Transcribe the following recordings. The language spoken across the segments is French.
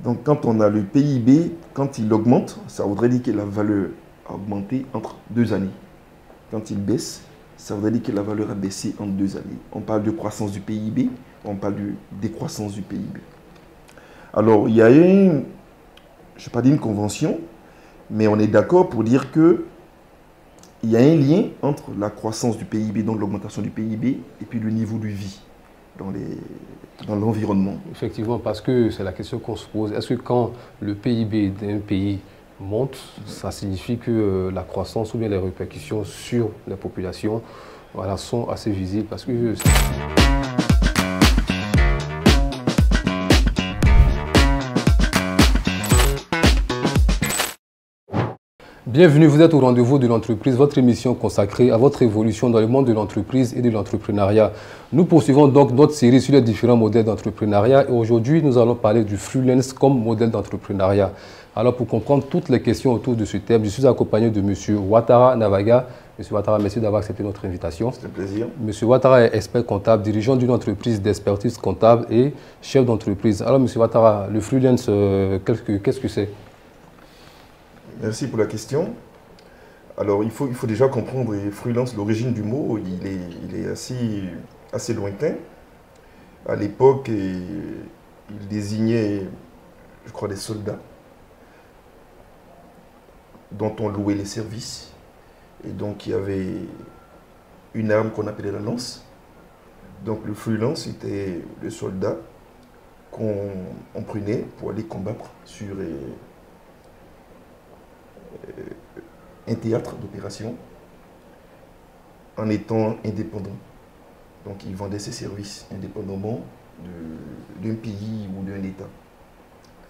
Donc quand on a le PIB, quand il augmente, ça voudrait dire que la valeur a augmenté entre 2 années. Quand il baisse, ça voudrait dire que la valeur a baissé en 2 années. On parle de croissance du PIB, on parle de décroissance du PIB. Alors, il y a une, je ne vais pas dire une convention, mais on est d'accord pour dire que il y a un lien entre la croissance du PIB, donc l'augmentation du PIB, et puis le niveau de vie dans l'environnement. Effectivement, parce que c'est la question qu'on se pose. Est-ce que quand le PIB d'un pays monte, ça signifie que la croissance ou bien les répercussions sur la population, voilà, sont assez visibles parce que... Bienvenue, vous êtes au rendez-vous de l'entreprise, votre émission consacrée à votre évolution dans le monde de l'entreprise et de l'entrepreneuriat. Nous poursuivons donc notre série sur les différents modèles d'entrepreneuriat et aujourd'hui nous allons parler du freelance comme modèle d'entrepreneuriat. Alors pour comprendre toutes les questions autour de ce thème, je suis accompagné de M. Ouattara Navaga. M. Ouattara, merci d'avoir accepté notre invitation. C'est un plaisir. M. Ouattara est expert comptable, dirigeant d'une entreprise d'expertise comptable et chef d'entreprise. Alors M. Ouattara, le freelance, qu'est-ce que c'est ? Merci pour la question. Alors, il faut déjà comprendre, freelance, l'origine du mot, il est assez lointain. À l'époque, il désignait, je crois, des soldats dont on louait les services. Et donc, il y avait une arme qu'on appelait la lance. Donc, le freelance était le soldat qu'on prenait pour aller combattre sur un théâtre d'opération en étant indépendant. Donc il vendait ses services indépendamment d'un pays ou d'un État.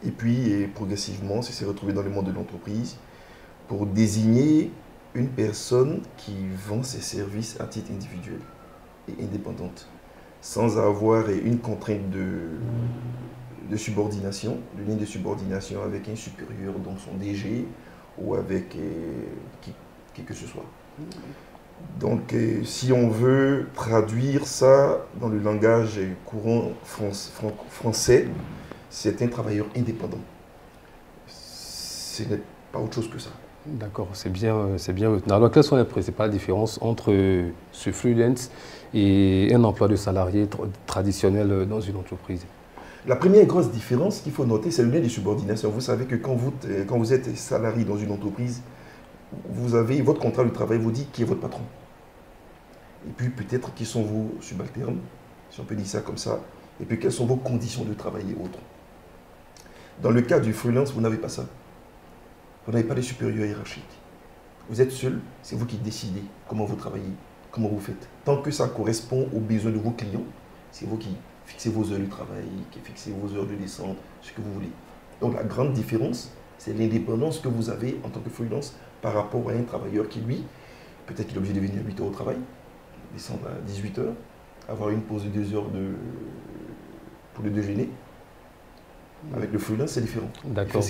Et puis progressivement, ça s'est retrouvé dans le monde de l'entreprise pour désigner une personne qui vend ses services à titre individuel et indépendante, sans avoir une contrainte de subordination, de lien de subordination avec un supérieur, donc son DG, ou avec qui que ce soit. Donc, si on veut traduire ça dans le langage courant français, c'est un travailleur indépendant. Ce n'est pas autre chose que ça. D'accord, c'est bien retenu. Alors, quelles sont les principales différences entre ce freelance et un emploi de salarié traditionnel dans une entreprise ? La première grosse différence qu'il faut noter, c'est le lien de subordination. Vous savez que quand vous êtes salarié dans une entreprise, vous avez votre contrat de travail vous dit qui est votre patron. Et puis peut-être qui sont vos subalternes, si on peut dire ça comme ça. Et puis quelles sont vos conditions de travail et autres. Dans le cas du freelance, vous n'avez pas ça. Vous n'avez pas de supérieur hiérarchique. Vous êtes seul, c'est vous qui décidez comment vous travaillez, comment vous faites. Tant que ça correspond aux besoins de vos clients, c'est vous qui fixez vos heures de travail, qui fixez vos heures de descente, ce que vous voulez. Donc la grande différence, c'est l'indépendance que vous avez en tant que freelance par rapport à un travailleur qui, lui, peut-être qu'il est obligé de venir à 8 heures au travail, descendre à 18 heures, avoir une pause de 2 heures pour le déjeuner. Avec le freelance, c'est différent. D'accord.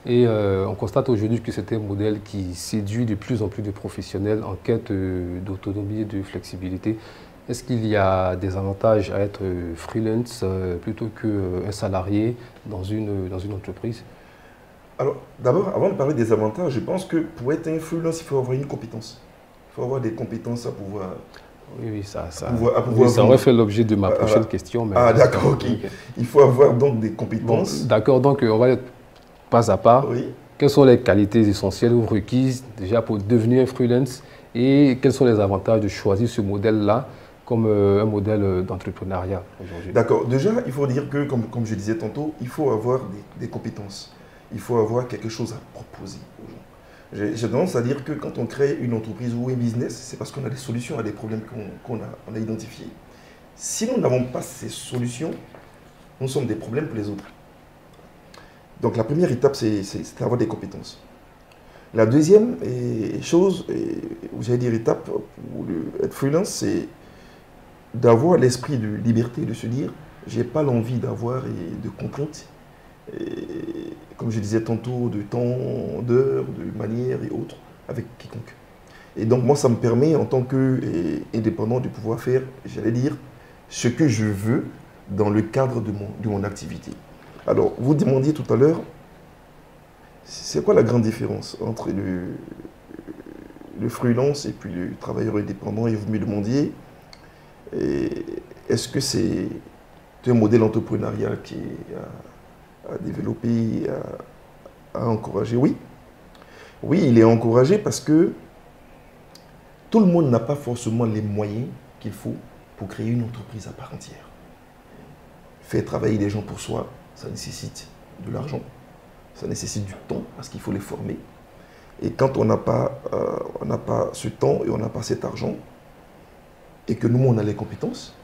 Et on constate aujourd'hui que c'est un modèle qui séduit de plus en plus de professionnels en quête d'autonomie et de flexibilité. Est-ce qu'il y a des avantages à être freelance plutôt qu'un salarié dans une entreprise? Alors, d'abord, avant de parler des avantages, je pense que pour être un freelance, il faut avoir une compétence. Il faut avoir des compétences à pouvoir... Oui, ça aurait fait l'objet de ma prochaine question. Mais d'accord, ok. Il faut avoir donc des compétences. Bon, d'accord, donc on va être pas à pas. Oui. Quelles sont les qualités essentielles ou requises déjà pour devenir un freelance et quels sont les avantages de choisir ce modèle-là comme un modèle d'entrepreneuriat aujourd'hui? D'accord. Déjà, il faut dire que, comme je disais tantôt, il faut avoir des compétences. Il faut avoir quelque chose à proposer aux gens. J'ai tendance à dire que quand on crée une entreprise ou un business, c'est parce qu'on a des solutions à des problèmes qu'on a identifiés. Si nous n'avons pas ces solutions, nous sommes des problèmes pour les autres. Donc la première étape, c'est d'avoir des compétences. La deuxième chose, ou j'allais dire étape pour être freelance, c'est d'avoir l'esprit de liberté, de se dire, j'ai pas l'envie d'avoir de contraintes, comme je disais tantôt, de temps, d'heures, de manière et autres, avec quiconque. Et donc moi, ça me permet, en tant qu'indépendant, de pouvoir faire, j'allais dire, ce que je veux dans le cadre de mon activité. Alors, vous demandiez tout à l'heure, c'est quoi la grande différence entre le freelance et puis le travailleur indépendant? Et vous me demandiez, est-ce que c'est un modèle entrepreneurial qui est à développer, à encourager? Oui. Oui, il est encouragé parce que tout le monde n'a pas forcément les moyens qu'il faut pour créer une entreprise à part entière. Faire travailler des gens pour soi, ça nécessite de l'argent, ça nécessite du temps parce qu'il faut les former. Et quand on n'a pas ce temps et on n'a pas cet argent, et que nous, on a les compétences,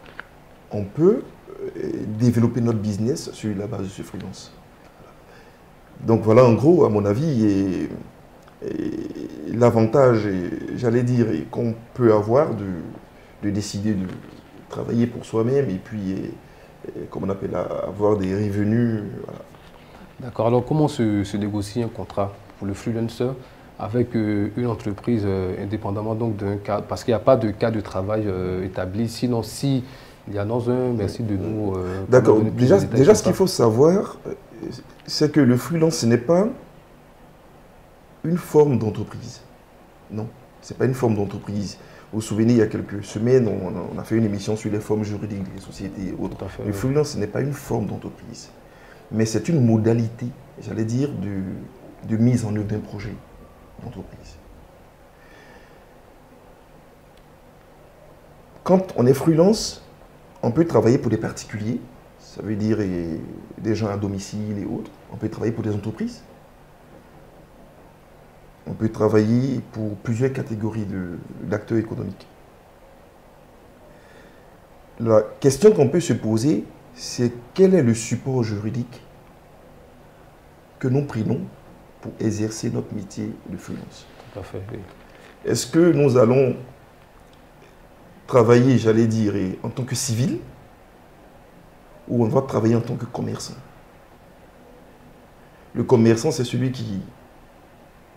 on peut développer notre business sur la base de ce freelance. Donc voilà, en gros, à mon avis, l'avantage, j'allais dire, qu'on peut avoir de décider de travailler pour soi-même et puis, comme on appelle, avoir des revenus. Voilà. D'accord. Alors, comment se négocie un contrat pour le freelancer avec une entreprise indépendamment donc d'un cadre? Parce qu'il n'y a pas de cadre de travail établi. Sinon, si il y en a un, merci de nous... D'accord. Déjà, ce qu'il faut savoir, c'est que le freelance, ce n'est pas une forme d'entreprise. Non, ce n'est pas une forme d'entreprise. Vous vous souvenez, il y a quelques semaines, on a fait une émission sur les formes juridiques des sociétés et autres. Le freelance, ce n'est pas une forme d'entreprise, mais c'est une modalité, j'allais dire, de mise en œuvre d'un projet d'entreprise. Quand on est freelance, on peut travailler pour des particuliers, ça veut dire des gens à domicile et autres. On peut travailler pour des entreprises. On peut travailler pour plusieurs catégories d'acteurs économiques. La question qu'on peut se poser, c'est quel est le support juridique que nous prenons pour exercer notre métier de freelance. Tout à fait, oui. Est-ce que nous allons travailler, j'allais dire, en tant que civil, ou on va travailler en tant que commerçant? Le commerçant, c'est celui qui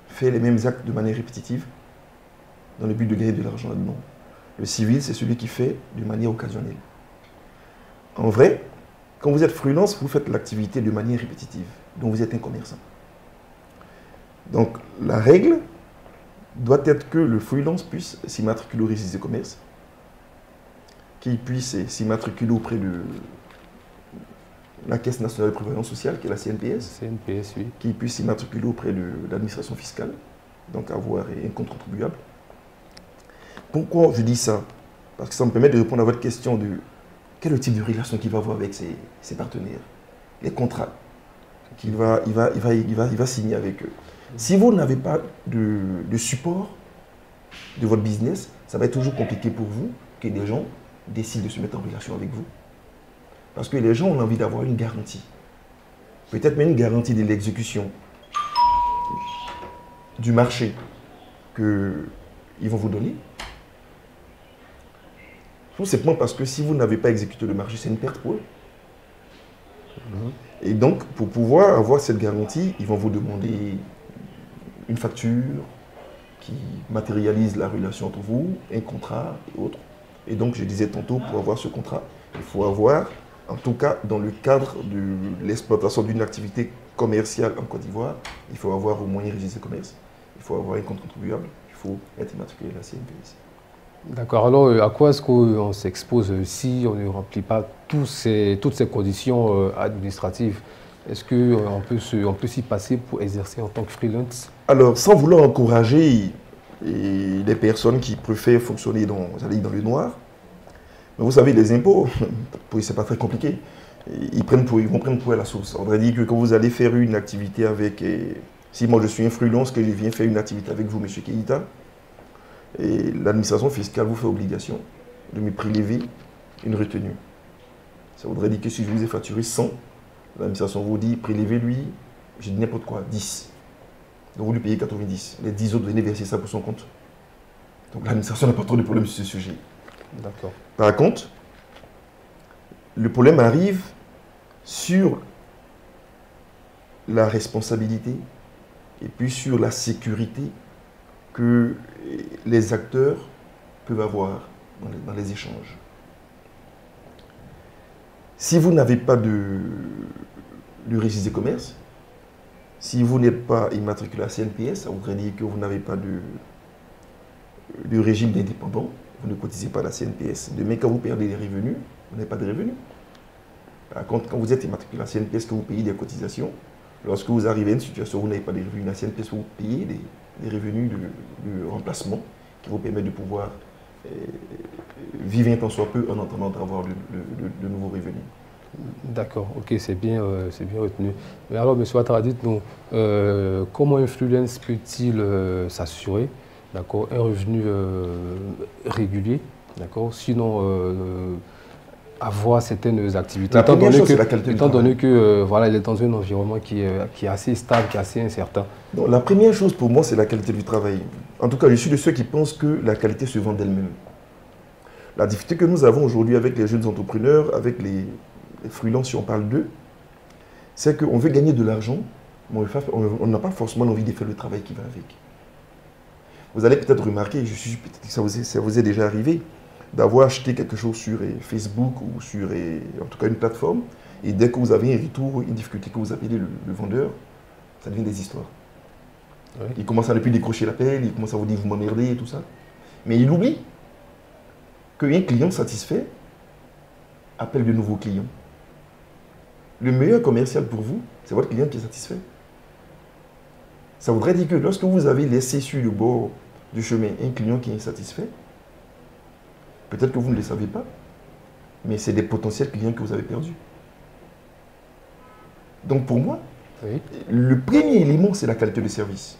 fait les mêmes actes de manière répétitive, dans le but de gagner de l'argent là-dedans. Le civil, c'est celui qui fait de manière occasionnelle. En vrai, quand vous êtes freelance, vous faites l'activité de manière répétitive, donc vous êtes un commerçant. Donc la règle doit être que le freelance puisse s'immatriculer au registre des commerces, qu'il puisse s'immatriculer auprès de la Caisse nationale de prévoyance sociale, qui est la CNPS, oui. Qu'il puisse s'immatriculer auprès de l'administration fiscale, donc avoir un compte contribuable. Pourquoi je dis ça? Parce que ça me permet de répondre à votre question de quel est le type de relation qu'il va avoir avec ses partenaires, les contrats qu'il va signer avec eux. Si vous n'avez pas de support de votre business, ça va être toujours compliqué pour vous que des gens décident de se mettre en relation avec vous. Parce que les gens ont envie d'avoir une garantie. Peut-être même une garantie de l'exécution du marché qu'ils vont vous donner. Tout simplement parce que si vous n'avez pas exécuté le marché, c'est une perte pour eux. Et donc, pour pouvoir avoir cette garantie, ils vont vous demander une facture qui matérialise la relation entre vous, un contrat et autres. Et donc, je disais tantôt, pour avoir ce contrat, il faut avoir, en tout cas dans le cadre de l'exploitation d'une activité commerciale en Côte d'Ivoire, il faut avoir au moins un registre de commerce, il faut avoir un compte contribuable, il faut être immatriculé à la CNPS. D'accord. Alors, à quoi est-ce qu'on s'expose si on ne remplit pas toutes ces conditions administratives? Est-ce qu'on peut s'y passer pour exercer en tant que freelance? Alors, sans vouloir encourager les personnes qui préfèrent fonctionner dans le noir, mais vous savez, les impôts, c'est pas très compliqué. Ils vont prendre pour la source. On aurait dit que quand vous allez faire une activité avec... si moi je suis un freelance, que je viens faire une activité avec vous, M. Keïta, et l'administration fiscale vous fait obligation de me prélever une retenue. Ça voudrait dire que si je vous ai facturé 100, l'administration vous dit prélevez-lui, j'ai dit n'importe quoi, 10. Donc vous lui payez 90. Les 10 autres, vous venez verser ça pour son compte. Donc l'administration n'a pas trop de problème sur ce sujet. D'accord. Par contre, le problème arrive sur la responsabilité et puis sur la sécurité que les acteurs peuvent avoir dans les échanges. Si vous n'avez pas de le registre des commerces. Si vous n'êtes pas immatriculé à CNPS, ça voudrait dire que vous n'avez pas de régime d'indépendant, vous ne cotisez pas à la CNPS. Demain, quand vous perdez des revenus, vous n'avez pas de revenus. Par contre, quand vous êtes immatriculé à la CNPS, que vous payez des cotisations, lorsque vous arrivez à une situation où vous n'avez pas de revenus à la CNPS, vous payez des revenus de remplacement qui vous permettent de pouvoir vivre un temps soit peu en attendant d'avoir de nouveaux revenus. D'accord, ok, c'est bien retenu. Mais alors, M. Ouattara, dites-nous, comment un freelance peut-il s'assurer, d'accord, un revenu régulier, d'accord, sinon avoir certaines activités, La première chose, c'est la qualité du travail. Étant donné que voilà, il est dans un environnement qui est assez stable, qui est assez incertain. Donc, la première chose pour moi, c'est la qualité du travail. En tout cas, je suis de ceux qui pensent que la qualité se vend d'elle-même. La difficulté que nous avons aujourd'hui avec les jeunes entrepreneurs, avec les freelances, si on parle d'eux, c'est qu'on veut gagner de l'argent, mais on n'a pas forcément envie de faire le travail qui va avec. Vous allez peut-être remarquer, peut-être que ça vous est déjà arrivé, d'avoir acheté quelque chose sur Facebook ou sur en tout cas une plateforme, et dès que vous avez un retour, une difficulté que vous appelez le vendeur, ça devient des histoires. Oui. Il commence à ne plus décrocher l'appel, il commence à vous dire vous m'emmerdez et tout ça. Mais il oublie qu'un client satisfait appelle de nouveaux clients. Le meilleur commercial pour vous, c'est votre client qui est satisfait. Ça voudrait dire que lorsque vous avez laissé sur le bord du chemin un client qui est insatisfait, peut-être que vous ne le savez pas, mais c'est des potentiels clients que vous avez perdus. Donc pour moi, oui, le premier élément, c'est la qualité de service.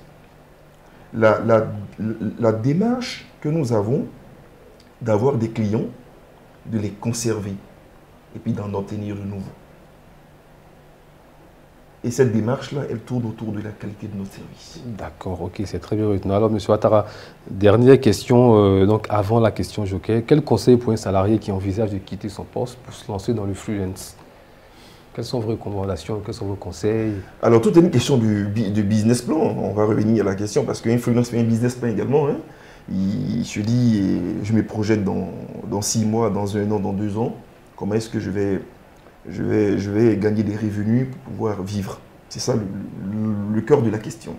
La démarche que nous avons d'avoir des clients, de les conserver et puis d'en obtenir de nouveaux. Et cette démarche-là, elle tourne autour de la qualité de nos services. D'accord, ok, c'est très bien retenu. Alors, M. Ouattara, dernière question, donc avant la question joker. Quel conseil pour un salarié qui envisage de quitter son poste pour se lancer dans le freelance? Quelles sont vos recommandations, quels sont vos conseils? Alors, tout est une question de business plan. On va revenir à la question parce qu'un freelance fait un business plan également. Hein. Il se dit, je me projette dans 6 mois, dans 1 an, dans 2 ans. Comment est-ce que je vais gagner des revenus pour pouvoir vivre? C'est ça le cœur de la question.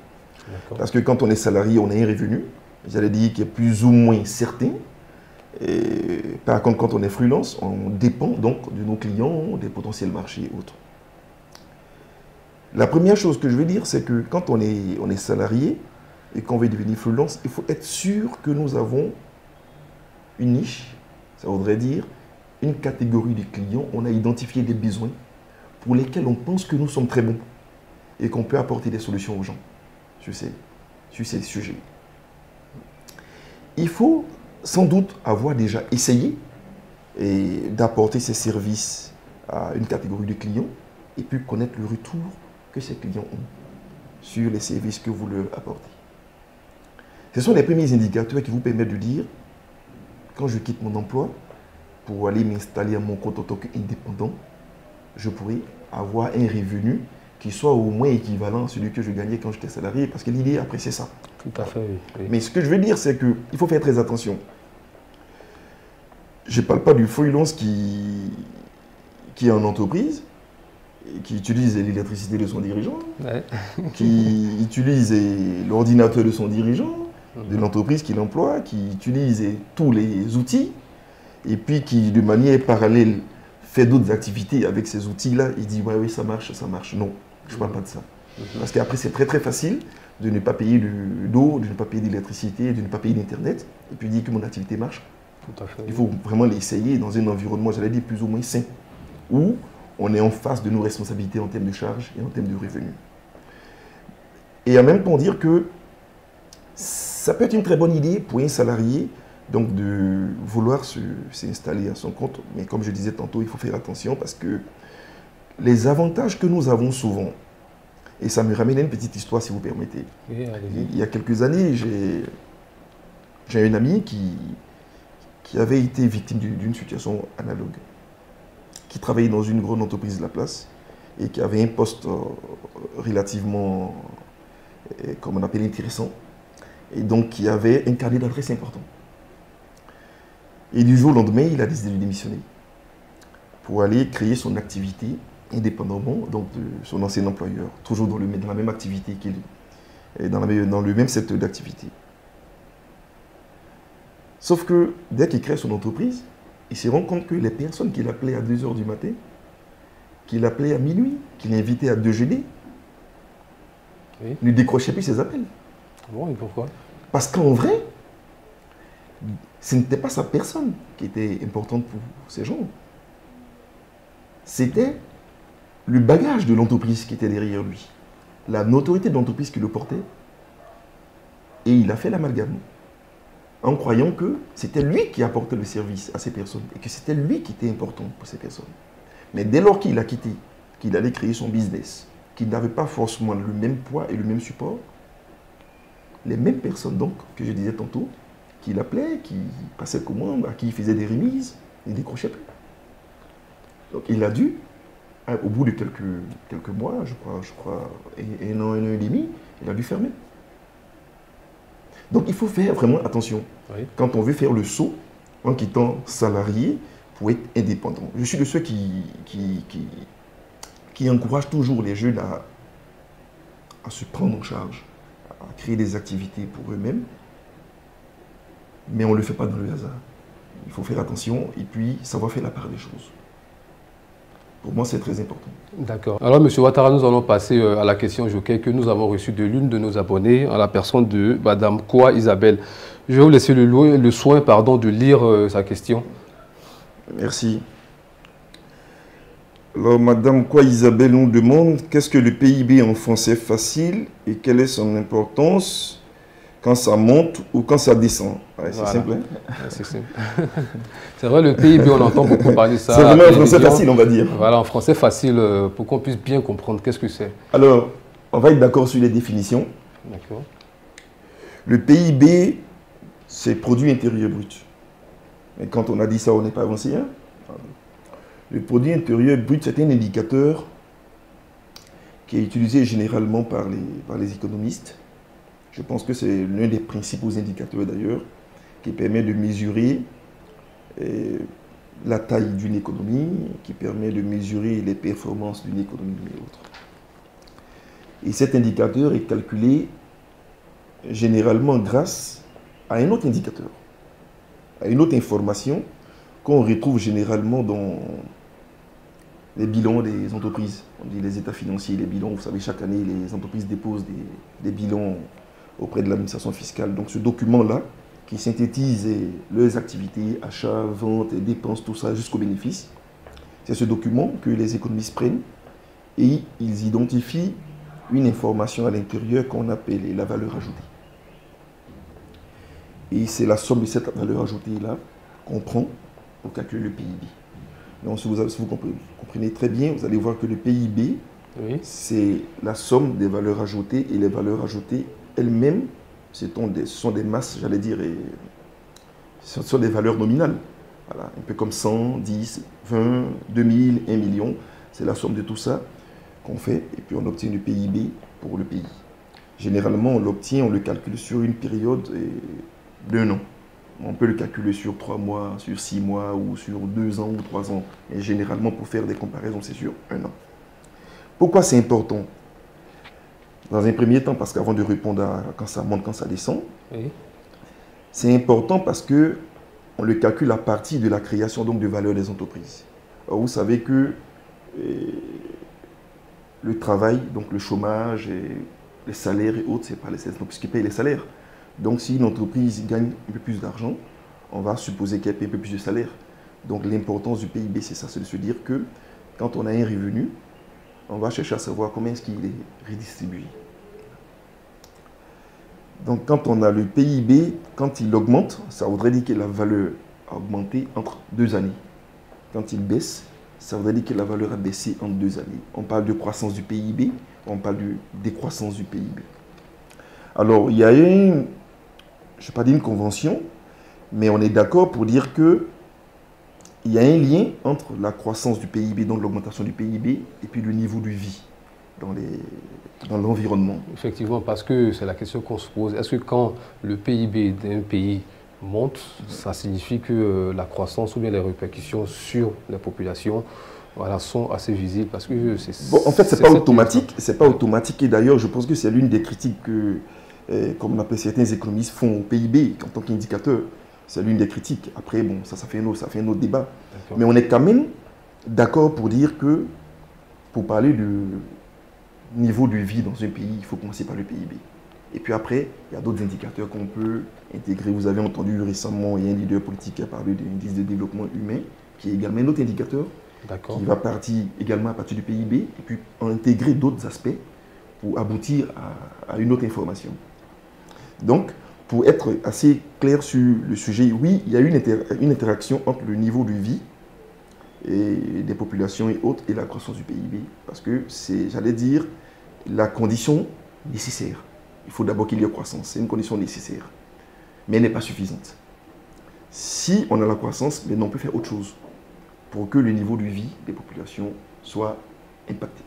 Parce que quand on est salarié, on a un revenu, j'allais dire qui est plus ou moins certain. Et par contre, quand on est freelance, on dépend donc de nos clients, des potentiels marchés et autres. La première chose que je veux dire, c'est que quand on est salarié et qu'on veut devenir freelance, il faut être sûr que nous avons une niche, ça voudrait dire une catégorie de clients, on a identifié des besoins pour lesquels on pense que nous sommes très bons et qu'on peut apporter des solutions aux gens sur ces sujets. Il faut sans doute avoir déjà essayé d'apporter ces services à une catégorie de clients et puis connaître le retour que ces clients ont sur les services que vous leur apportez. Ce sont les premiers indicateurs qui vous permettent de dire, quand je quitte mon emploi, pour aller m'installer à mon compte en tant qu'indépendant, je pourrais avoir un revenu qui soit au moins équivalent à celui que je gagnais quand j'étais salarié, parce que l'idée, après, c'est ça. Tout à fait, oui. Mais ce que je veux dire, c'est qu'il faut faire très attention. Je ne parle pas du freelance qui est en entreprise, qui utilise l'électricité de son dirigeant, ouais, qui utilise l'ordinateur de son dirigeant, de l'entreprise qu'il emploie, qui utilise tous les outils, et puis qui, de manière parallèle, fait d'autres activités avec ces outils-là, il dit, ouais, oui, ça marche, ça marche. Non, je ne parle pas de ça. Parce qu'après, c'est très, très facile de ne pas payer d'eau, de ne pas payer d'électricité, de ne pas payer d'Internet, et puis dire que mon activité marche. Tout à fait. Il faut vraiment l'essayer dans un environnement, j'allais dire, plus ou moins sain, où on est en face de nos responsabilités en termes de charges et en termes de revenus. Et en même temps, dire que ça peut être une très bonne idée pour un salarié donc de vouloir s'installer à son compte. Mais comme je disais tantôt, il faut faire attention parce que les avantages que nous avons souvent, et ça me ramène à une petite histoire si vous permettez. Oui, il y a quelques années, j'ai un ami qui avait été victime d'une situation analogue, qui travaillait dans une grande entreprise de la place et qui avait un poste relativement, comme on appelle, intéressant, et donc qui avait un carnet d'adresses important. Et du jour au lendemain, il a décidé de démissionner pour aller créer son activité indépendamment donc, de son ancien employeur, toujours dans la même activité dans le même secteur d'activité. Sauf que dès qu'il crée son entreprise, il se rend compte que les personnes qu'il appelait à 2 h du matin, qu'il appelait à minuit, qu'il invitait à déjeuner, ne décrochaient plus ses appels. Bon, et pourquoi? Parce qu'en vrai, ce n'était pas sa personne qui était importante pour ces gens. C'était le bagage de l'entreprise qui était derrière lui. La notoriété de l'entreprise qui le portait. Et il a fait l'amalgame. En croyant que c'était lui qui apportait le service à ces personnes. Et que c'était lui qui était important pour ces personnes. Mais dès lors qu'il a quitté, qu'il allait créer son business, qu'il n'avait pas forcément le même poids et le même support, les mêmes personnes donc, que je disais tantôt, qui l'appelaient, qui passaient commande, à qui il faisait des remises, il ne décrochait plus. Donc il a dû, au bout de quelques mois, je crois, un an et demi, il a dû fermer. Donc il faut faire vraiment attention. Oui. Quand on veut faire le saut en quittant salarié pour être indépendant. Je suis de ceux qui encouragent toujours les jeunes à se prendre en charge, à créer des activités pour eux-mêmes. Mais on ne le fait pas dans le hasard. Il faut faire attention et puis savoir faire la part des choses. Pour moi, c'est très important. D'accord. Alors, M. Ouattara, nous allons passer à la question joker que nous avons reçue de l'une de nos abonnés, en la personne de Mme Kwa Isabelle. Je vais vous laisser le soin de lire sa question. Merci. Alors, Mme Kwa Isabelle nous demande qu'est-ce que le PIB en français facile et quelle est son importance quand ça monte ou quand ça descend. Ouais, c'est simple. Hein? C'est simple. C'est vrai, le PIB, on entend beaucoup parler de ça. C'est vraiment en français facile, on va dire. Voilà, en français facile, pour qu'on puisse bien comprendre qu'est-ce que c'est. Alors, on va être d'accord sur les définitions. D'accord. Le PIB, c'est produit intérieur brut. Mais quand on a dit ça, on n'est pas avancé. Hein? Le produit intérieur brut, c'est un indicateur qui est utilisé généralement par les économistes. Je pense que c'est l'un des principaux indicateurs d'ailleurs qui permet de mesurer la taille d'une économie, qui permet de mesurer les performances d'une économie et autres. Et cet indicateur est calculé généralement grâce à un autre indicateur, à une autre information qu'on retrouve généralement dans les bilans des entreprises. On dit les états financiers, les bilans. Vous savez, chaque année, les entreprises déposent des bilans auprès de l'administration fiscale. Donc ce document-là, qui synthétise leurs activités, achats, ventes, dépenses, tout ça, jusqu'au bénéfice, c'est ce document que les économistes prennent et ils identifient une information à l'intérieur qu'on appelle la valeur ajoutée. Et c'est la somme de cette valeur ajoutée-là qu'on prend pour calculer le PIB. Donc si vous comprenez très bien, vous allez voir que le PIB, oui, c'est la somme des valeurs ajoutées et les valeurs ajoutées elles-mêmes, ce sont des masses, j'allais dire, ce sont des valeurs nominales. Voilà, un peu comme 100, 10, 20, 2000, 1 million. C'est la somme de tout ça qu'on fait et puis on obtient le PIB pour le pays. Généralement, on le calcule sur une période d'1 an. On peut le calculer sur 3 mois, sur 6 mois ou sur 2 ans ou 3 ans. Et généralement, pour faire des comparaisons, c'est sur 1 an. Pourquoi c'est important? Dans un premier temps, parce qu'avant de répondre à quand ça monte, quand ça descend, oui, c'est important parce qu'on le calcule à partir de la création donc, de valeur des entreprises. Alors, vous savez que le travail, donc le chômage, et les salaires et autres, c'est pas les entreprises qui payent les salaires. Donc si une entreprise gagne un peu plus d'argent, on va supposer qu'elle paye un peu plus de salaire. Donc l'importance du PIB, c'est ça, c'est de se dire que quand on a un revenu, on va chercher à savoir comment est-ce qu'il est redistribué. Donc quand on a le PIB, quand il augmente, ça voudrait dire que la valeur a augmenté entre 2 années. Quand il baisse, ça voudrait dire que la valeur a baissé en 2 années. On parle de croissance du PIB, on parle de décroissance du PIB. Alors il y a je ne vais pas dire une convention, mais on est d'accord pour dire que il y a un lien entre la croissance du PIB, donc l'augmentation du PIB, et puis le niveau de vie dans l'environnement. Effectivement, parce que c'est la question qu'on se pose. Est-ce que quand le PIB d'un pays monte, ça signifie que la croissance ou bien les répercussions sur la population voilà, sont assez visibles parce que bon, en fait, c'est pas automatique. C'est pas automatique. Et d'ailleurs, je pense que c'est l'une des critiques que, comme on appelle certains économistes, font au PIB en tant qu'indicateur. C'est l'une des critiques. Après, bon, ça fait un autre débat. Mais on est quand même d'accord pour dire que, pour parler du niveau de vie dans un pays, il faut commencer par le PIB. Et puis après, il y a d'autres indicateurs qu'on peut intégrer. Vous avez entendu récemment, il y a un leader politique qui a parlé de l'indice de développement humain, qui est également un autre indicateur, qui va partir également à partir du PIB, et puis intégrer d'autres aspects pour aboutir à une autre information. Donc, pour être assez clair sur le sujet, oui, il y a une interaction entre le niveau de vie et des populations et autres et la croissance du PIB, parce que c'est, j'allais dire, la condition nécessaire. Il faut d'abord qu'il y ait croissance, c'est une condition nécessaire, mais elle n'est pas suffisante. Si on a la croissance, mais on peut faire autre chose pour que le niveau de vie des populations soit impacté.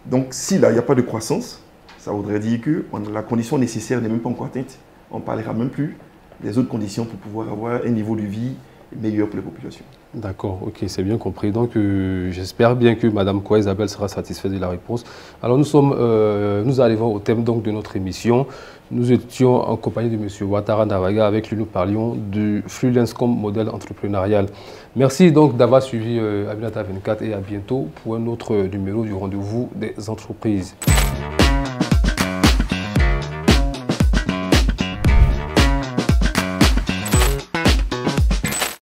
Donc, si là, il n'y a pas de croissance, ça voudrait dire que la condition nécessaire n'est même pas encore atteinte. On ne parlera même plus des autres conditions pour pouvoir avoir un niveau de vie meilleur pour les populations. D'accord, ok, c'est bien compris. Donc, j'espère bien que Mme Kouwa Isabelle sera satisfaite de la réponse. Alors, nous arrivons au thème donc, de notre émission. Nous étions en compagnie de M. Ouattara Navaga, avec lui nous parlions du freelance comme modèle entrepreneurial. Merci donc d'avoir suivi Aminata 24 et à bientôt pour un autre numéro du rendez-vous des entreprises.